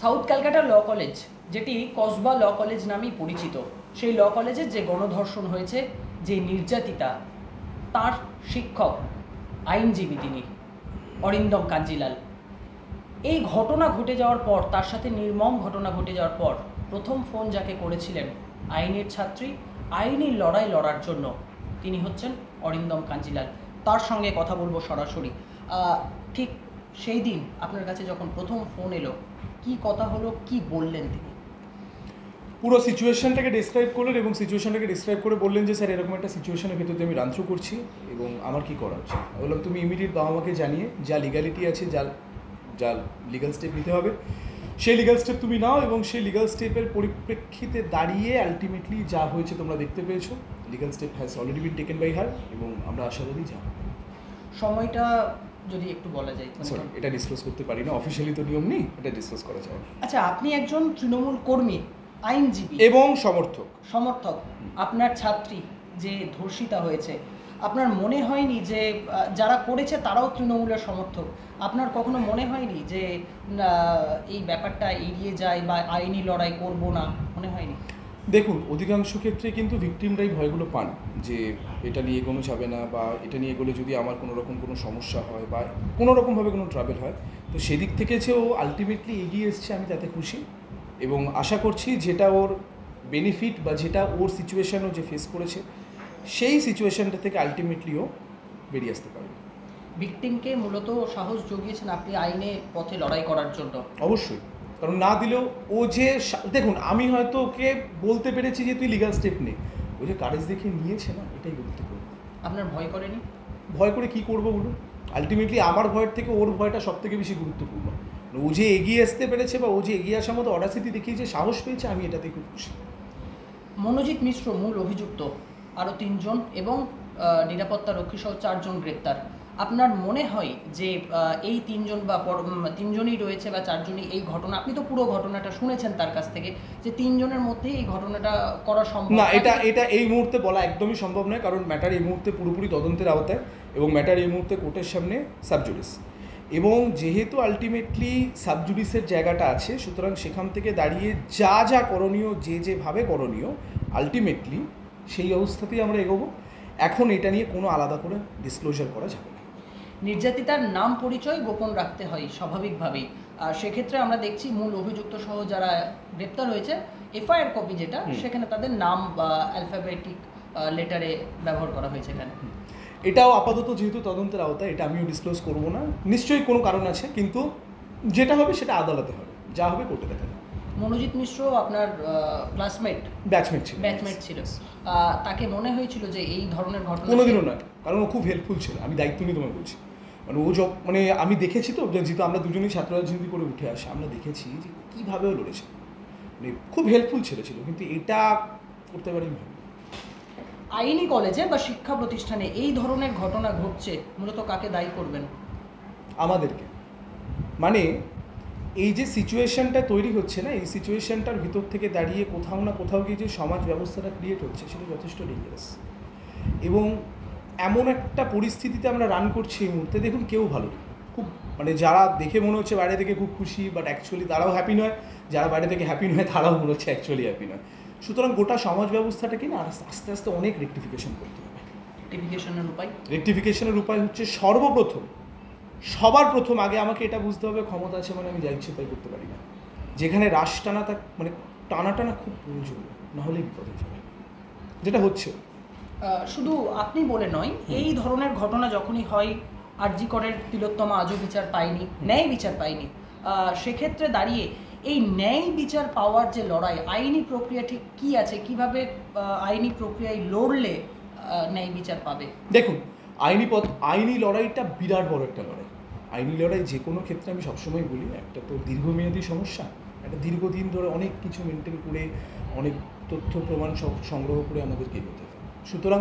South Calcutta law college, যেটি Kasba law college নামেই পরিচিত, সেই ল কলেজের যে গণধর্ষণ হয়েছে, যে নির্যাতিতা, তার শিক্ষক, আইনজীবী তিনি অরিন্দম কাঞ্জিলাল। এই ঘটনা ঘটে যাওয়ার পর, তার সাথে নির্মম ঘটনা ঘটে যাওয়ার পর প্রথম ফোন যাকে করেছিলেন আইনের ছাত্রী, আইনি লড়াই লড়ার জন্য, তিনি হচ্ছেন অরিন্দম কাঞ্জিলাল। তার সঙ্গে কথা বলবো সরাসরি। ঠিক সেই দিন আপনার কাছে যখন প্রথম ফোন এলো, কি কথা হলো, কি বললেন তিনি? পুরো সিচুয়েশনটাকে ডিসক্রাইব করলেন এবং সিচুয়েশনটাকে ডিসক্রাইব করে বললেন যে স্যার এরকম একটা সিচুয়েশনের ভিতরে আমি রান থ্রু করছি এবং আমার কী করা উচিত। বললাম তুমি ইমিডিয়েট বাবা মাকে জানিয়ে যা লিগালিটি আছে, যা লিগাল স্টেপ নিতে হবে সেই লিগাল স্টেপ তুমি নাও, এবং সেই লিগাল স্টেপের পরিপ্রেক্ষিতে দাঁড়িয়ে আলটিমেটলি যা হয়েছে তোমরা দেখতে পেয়েছো। Legal step has already been taken by her এবং আমরা আশাবাদী যাব। সময়টা যদি একটু বলা যায়। সরি, এটা ডিসক্লোজ করতে পারি না, অফিসিয়ালি তো নিয়ম নেই, এটা ডিসক্লোজ করা যায়। আচ্ছা, আপনি একজন তৃণমূল কর্মী, আইনজীবী এবং সমর্থক। আপনার ছাত্রী যে ধর্ষিতা হয়েছে, আপনার মনে হয়নি যে যারা করেছে তারাও তৃণমূলের সমর্থক? আপনার কখনো মনে হয়নি যে এই ব্যাপারটা এড়িয়ে যায় বা আইনি লড়াই করব না, মনে হয়নি? দেখুন, অধিকাংশ ক্ষেত্রে কিন্তু ভিকটিমরাই ভয়গুলো পান যে এটা নিয়ে এগোনো যাবে না, বা এটা নিয়ে এগোলে যদি আমার কোনো রকম কোনো সমস্যা হয় বা কোনো রকমভাবে কোনো ট্রাভেল হয়, তো সেদিক থেকে যে ও আলটিমেটলি এগিয়ে এসছে আমি তাতে খুশি এবং আশা করছি যেটা ওর বেনিফিট বা যেটা ওর সিচুয়েশানও যে ফেস করেছে সেই সিচুয়েশানটা থেকে আলটিমেটলি ও বেরিয়ে আসতে পারবে। ভিকটিমকে মূলত সাহস জুগিয়েছেন আপনি আইনের পথে লড়াই করার জন্য? অবশ্যই, কারণ না দিলেও ও যে, দেখুন আমি হয়তো ওকে বলতে পেরেছি যে তুই লিগাল স্টেপ নে, ও যে কারেজ দেখে নিয়েছে না, এটাই গুরুত্বপূর্ণ। আপনার ভয় করেনি? ভয় করে কি করবো বলুন? আলটিমেটলি আমার ভয়ের থেকে ওর ভয়টা সব থেকে বেশি গুরুত্বপূর্ণ। ও যে এগিয়ে আসতে পেরেছে বা ও যে এগিয়ে আসার মতো অডাসিটি দেখিয়েছে, সাহস পেয়েছে, আমি এটাতে খুব খুশি। মনোজিৎ মিশ্র মূল অভিযুক্ত, আরও 3 জন এবং নিরাপত্তা রক্ষী সহ 4 জন গ্রেপ্তার। আপনার মনে হয় যে এই 3 জন বা 3 জনই রয়েছে বা 4 জনই এই ঘটনা, আপনি তো পুরো ঘটনাটা শুনেছেন তার কাছ থেকে, যে 3 জনের মধ্যেই এই ঘটনাটা করা সম্ভব না? এটা এই মুহূর্তে বলা একদমই সম্ভব নয়, কারণ ম্যাটার এই মুহূর্তে পুরোপুরি তদন্তের আওতায় এবং ম্যাটার এই মুহূর্তে কোর্টের সামনে সাবজুডিস, এবং যেহেতু আলটিমেটলি সাবজুডিসের জায়গাটা আছে, সুতরাং সেখান থেকে দাঁড়িয়ে যা যা করণীয়, যেভাবে করণীয়, আলটিমেটলি সেই অবস্থাতেই আমরা এগোবো। এখন এটা নিয়ে কোনো আলাদা করে ডিসক্লোজার করা যাবে না। নির্যাতিতার নাম পরিচয় গোপন রাখতে হয় স্বাভাবিকভাবেই, আর সেক্ষেত্রে আমরা দেখছি মূল অভিযুক্ত সহ যারা গ্রেপ্তার হয়েছে, এফআইআর কপি যেটা, সেখানে তাদের নাম বা অ্যালফাবেটিক লেটারে ব্যবহার করা হয়েছে। এখানে এটাও আপাতত যেহেতু তদন্তের আওতায়, এটা আমিও ডিসক্লোজ করবো না। নিশ্চয়ই কোনো কারণ আছে, কিন্তু যেটা হবে সেটা আদালতে হবে, যা হবে কোর্টে দেখা যাবে। মনোজিৎ মিশ্র আপনার ক্লাসমেট, ব্যাচমেট ছিল, তাকে মনে হয়েছিল যে এই ধরনের ঘটনা? কোনোদিনও নয়, কারণ ও খুব হেল্পফুল ছিল। আমি দায়িত্ব নিয়ে তোমায় বলছি, মানে ও মানে আমি দেখেছি তো, যেহেতু আমরা দুজনেই ছাত্র রাজনীতি করে উঠে আসি, আমরা দেখেছি যে কীভাবে ও লড়েছে, মানে খুব হেল্পফুল ছিল, কিন্তু এটা করতে পারিনি। আইনি কলেজে বা শিক্ষা প্রতিষ্ঠানে এই ধরনের ঘটনা ঘটছে, মূলত কাকে দায়ী করবেন? আমাদেরকে। মানে এই যে সিচুয়েশনটা তৈরি হচ্ছে না, এই সিচুয়েশনটার ভিতর থেকে দাঁড়িয়ে কোথাও না কোথাও গিয়ে যে সমাজ ব্যবস্থাটা ক্রিয়েট হচ্ছে, সেটা যথেষ্ট ডেঞ্জারাস। এবং এমন একটা পরিস্থিতিতে আমরা রান করছি এই মুহূর্তে, দেখুন কেউ ভালো নেই, খুব মানে যারা দেখে মনে হচ্ছে বাইরে থেকে খুব খুশি, বাট অ্যাকচুয়ালি তারাও হ্যাপি নয়, যারা বাইরে থেকে হ্যাপি নয় তারাও মনে হচ্ছে অ্যাকচুয়ালি হ্যাপি নয়। সুতরাং গোটা সমাজ ব্যবস্থাটাকে না আস্তে আস্তে অনেক রেকটিফিকেশন করতে হবে। রেকটিফিকেশনের উপায় হচ্ছে সবার প্রথম আগে আমাকে এটা বুঝতে হবে, ক্ষমতা আছে মানে আমি যা ইচ্ছে তাই করতে পারি না। যেখানে রাশ টানা, মানে টানা খুব প্রয়োজন, নাহলে বিপদে যাবে, যেটা হচ্ছে। শুধু আপনি বলে নয়, এই ধরনের ঘটনা যখনই হয়, আরজি করের তিলোত্তমা আজও বিচার পায়নি, ন্যায় বিচার পায়নি, সেক্ষেত্রে দাঁড়িয়ে এই ন্যায় বিচার পাওয়ার যে লড়াই, আইনি প্রক্রিয়া ঠিক কী আছে, কিভাবে আইনি প্রক্রিয়ায় লড়লে ন্যায় বিচার পাবে? দেখুন, আইনি লড়াইটা বিরাট বড় একটা লড়াই। আইনি লড়াই যে কোনো ক্ষেত্রে আমি সবসময় বলি, একটা তো দীর্ঘমেয়াদী সমস্যা, একটা দীর্ঘদিন ধরে অনেক কিছু মেনটেন করে, অনেক তথ্য প্রমাণ সব সংগ্রহ করে আমাদেরকে এগোতে হবে। সুতরাং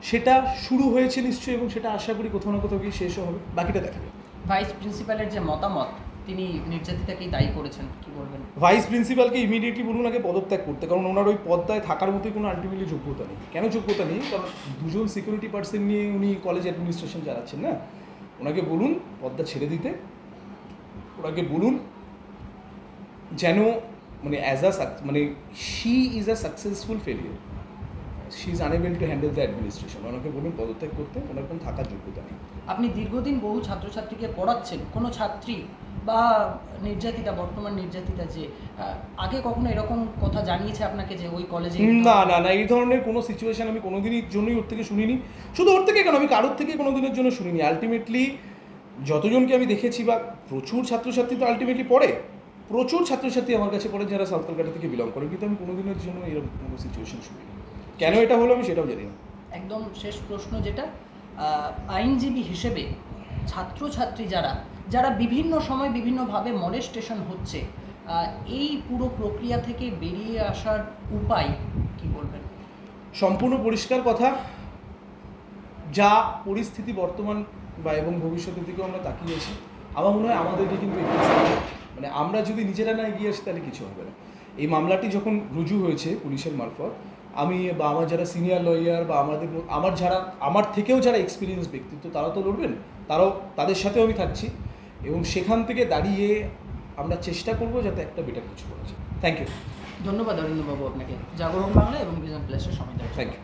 সেটা শুরু হয়েছে নিশ্চয়ই, এবং সেটা আশা করি কোথাও না কোথাও গিয়ে শেষও হবে, বাকিটা দেখা যাবে। ভাইস প্রিন্সিপালের যে মতামত, তিনি নির্যাতিতাকেই দায়ী করেছেন, কি বলবেন? ভাইস প্রিন্সিপালকে ইমিডিয়েটলি বলুন আগে পদত্যাগ করতে, কারণ ওনার ওই পদটায় থাকার মতোই কোনো আলটিমেটলি যোগ্যতা নেই। কেন যোগ্যতা নেই? কারণ 2 জন সিকিউরিটি পার্সন নিয়ে উনি কলেজ অ্যাডমিনিস্ট্রেশন চালাচ্ছেন না। ওনাকে বলুন পদটা ছেড়ে দিতে, ওনাকে বলুন যেন মানে মানে she is a successful failure, she is unable to handle the administration. ওনাকে বলুন পদত্যাগ করতে, ওনার কোনো থাকার যোগ্যতা নেই। আপনি দীর্ঘদিন বহু ছাত্রছাত্রীকে পড়াচ্ছেন, কোনো ছাত্রী বা নির্যাতিতা, বর্তমান নির্যাতিতা যে আগে কখনো এরকম কথা জানিয়েছে আপনাকে যে ওই কলেজে? না না না, এই ধরনের কোনো সিচুয়েশান আমি কোনো দিনের জন্যই ওর থেকে শুনিনি। শুধু ওর থেকে কেন, আমি কারোর থেকে কোনো দিনের জন্য শুনিনি। আলটিমেটলি যতজনকে আমি দেখেছি, বা প্রচুর ছাত্রছাত্রী তো আলটিমেটলি পড়ে, প্রচুর ছাত্রছাত্রী আমার কাছে পড়ে যারা সাউথ কলকাতা থেকে বিলং করে, কিন্তু আমি কোনো দিনের জন্য এরকম কোনো সিচুয়েশন শুনিনি। কেন এটা হলো আমি সেটাও জানি না। একদম শেষ প্রশ্ন যেটা, আইনজীবী হিসেবে ছাত্রছাত্রী যারা বিভিন্ন সময় বিভিন্নভাবে মলেস্টেশন হচ্ছে, এই পুরো প্রক্রিয়া থেকে বেরিয়ে আসার উপায় কি বলবেন? সম্পূর্ণ পরিষ্কার কথা, যা পরিস্থিতি বর্তমান বা এবং ভবিষ্যতের দিকেও আমরা তাকিয়েছি, আমার মনে হয় আমাদেরকে কিন্তু মানে আমরা যদি নিজেরা না এগিয়ে আসি তাহলে কিছু হবে না। এই মামলাটি যখন রুজু হয়েছে পুলিশের মারফত, আমি বা আমার যারা সিনিয়র লয়ার বা আমার থেকেও যারা এক্সপিরিয়েন্স ব্যক্তিত্ব, তারা তো লড়বেন, তাদের সাথেও আমি থাকছি, এবং সেখান থেকে দাঁড়িয়ে আমরা চেষ্টা করব যাতে একটা বেটার কিছু করা যায়। Thank you. ধন্যবাদ অরিন্দমবাবু আপনাকে জাগরণ বাংলা এবং ভিশন প্লাসের সময় দেওয়ার জন্য। Thank you.